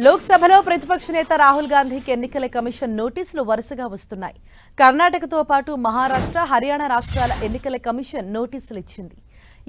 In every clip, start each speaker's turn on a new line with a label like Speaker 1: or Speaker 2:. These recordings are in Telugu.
Speaker 1: లోక్సభలో ప్రతిపక్ష నేత రాహుల్ గాంధీకి ఎన్నికల కమిషన్ నోటీసులు వరుసగా వస్తున్నాయి. కర్ణాటకతో పాటు మహారాష్ట్ర, హర్యానా రాష్ట్రాల ఎన్నికల కమిషన్ నోటీసులు ఇచ్చింది.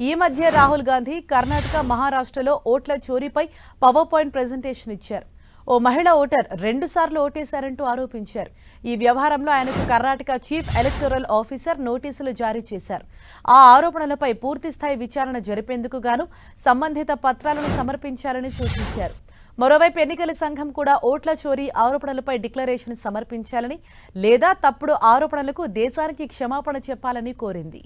Speaker 1: ఈ మధ్య రాహుల్ గాంధీ కర్ణాటక, మహారాష్ట్రలో ఓట్ల చోరీపై పవర్ పాయింట్ ప్రెజెంటేషన్ ఇచ్చారు. ఓ మహిళా ఓటర్ 2 సార్లు ఓటేశారంటూ ఆరోపించారు. ఈ వ్యవహారంలో ఆయనకు కర్ణాటక చీఫ్ ఎలక్టోరల్ ఆఫీసర్ నోటీసులు జారీ చేశారు. ఆ ఆరోపణలపై పూర్తిస్థాయి విచారణ జరిపేందుకు గాను సంబంధిత పత్రాలను సమర్పించాలని సూచించారు. మరోవైపు ఎన్నికల సంఘం కూడా ఓట్ల చోరీ ఆరోపణలపై డిక్లరేషన్ సమర్పించాలని లేదా తప్పుడు ఆరోపణలకు దేశానికి క్షమాపణ చెప్పాలని కోరింది.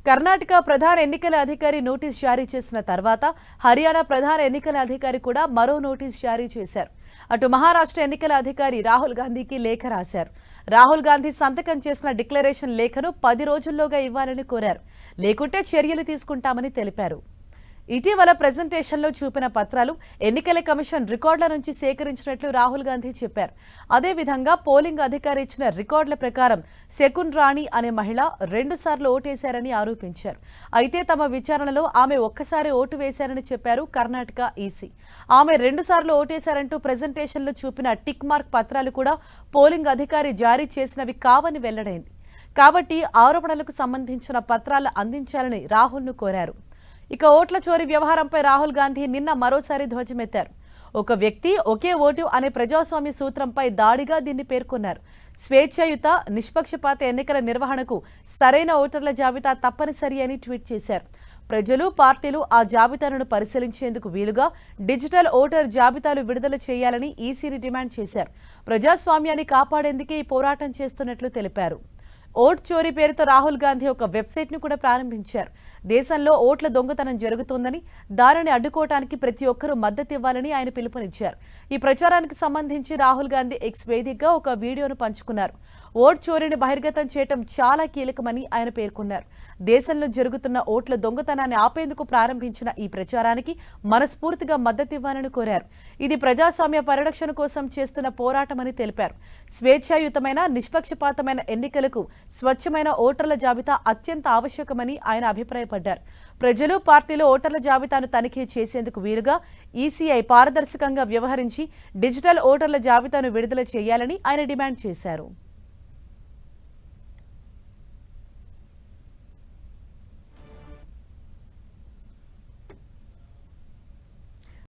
Speaker 1: కర్ణాటక ప్రధాన ఎన్నికల అధికారి నోటీస్ జారీ చేసిన తర్వాత హర్యానా ప్రధాన ఎన్నికల అధికారి కూడా మరో నోటీస్ జారీ చేశారు. అటు మహారాష్ట్ర ఎన్నికల అధికారి రాహుల్ గాంధీకి లేఖ రాశారు. రాహుల్ గాంధీ సంతకం చేసిన డిక్లరేషన్ లేఖను 10 రోజుల్లోగా ఇవ్వాలని కోరారు. లేకుంటే చర్యలు తీసుకుంటామని తెలిపారు. ఇటీవల ప్రెజెంటేషన్లో చూపిన పత్రాలు ఎన్నికల కమిషన్ రికార్డుల నుంచి సేకరించినట్లు రాహుల్ గాంధీ చెప్పారు. అదేవిధంగా పోలింగ్ అధికారి ఇచ్చిన రికార్డుల ప్రకారం శకున్ రాణి అనే మహిళ 2 సార్లు ఓటేశారని ఆరోపించారు. అయితే తమ విచారణలో ఆమె ఒక్కసారి ఓటు వేశారని చెప్పారు కర్ణాటక ఈసీ. ఆమె 2 సార్లు ఓటేశారంటూ ప్రెజెంటేషన్లో చూపిన టిక్ మార్క్ పత్రాలు కూడా పోలింగ్ అధికారి జారీ చేసినవి కావని వెల్లడైంది. కాబట్టి ఆరోపణలకు సంబంధించిన పత్రాలు అందించాలని రాహుల్ను కోరారు. ఇక ఓట్ల చోరీ వ్యవహారంపై రాహుల్ గాంధీ నిన్న మరోసారి ధ్వజమెత్తారు. ఒక వ్యక్తి ఒకే ఓటు అనే ప్రజాస్వామ్య సూత్రంపై దాడిగా దీన్ని పేర్కొన్నారు. స్వేచ్ఛాయుత, నిష్పక్షపాత ఎన్నికల నిర్వహణకు సరైన ఓటర్ల జాబితా తప్పనిసరి అని ట్వీట్ చేశారు. ప్రజలు, పార్టీలు ఆ జాబితాను పరిశీలించేందుకు వీలుగా డిజిటల్ ఓటర్ జాబితాలు విడుదల చేయాలని ఈసీని డిమాండ్ చేశారు. ప్రజాస్వామ్యాన్ని కాపాడేందుకే ఈ పోరాటం చేస్తున్నట్లు తెలిపారు. ఓట్ చోరీ పేరుతో రాహుల్ గాంధీ ఒక వెబ్సైట్ను కూడా ప్రారంభించారు. దేశంలో ఓట్ల దొంగతనం జరుగుతోందని, దానిని అడ్డుకోవటానికి ప్రతి ఒక్కరూ మద్దతు ఇవ్వాలని ఆయన పిలుపునిచ్చారు. ఈ ప్రచారానికి సంబంధించి రాహుల్ గాంధీ ఎక్స్ వేదికగా ఒక వీడియోను పంచుకున్నారు. ఓట్ చోరీని బహిర్గతం చేయడం చాలా కీలకమని ఆయన పేర్కొన్నారు. దేశంలో జరుగుతున్న ఓట్ల దొంగతనాన్ని ఆపేందుకు ప్రారంభించిన ఈ ప్రచారానికి మనస్ఫూర్తిగా మద్దతు ఇవ్వాలని కోరారు. ఇది ప్రజాస్వామ్య పరిరక్షణ కోసం చేస్తున్న పోరాటమని తెలిపారు. స్వేచ్ఛాయుతమైన, నిష్పక్షపాతమైన ఎన్నికలకు స్వచ్ఛమైన ఓటర్ల జాబితా అత్యంత ఆవశ్యకమని ఆయన అభిప్రాయపడ్డారు. ప్రజలు, పార్టీలు ఓటర్ల జాబితాను తనిఖీ చేసేందుకు వీలుగా ఈసీఐ పారదర్శకంగా వ్యవహరించి డిజిటల్ ఓటర్ల జాబితాను విడుదల చేయాలని ఆయన డిమాండ్ చేశారు.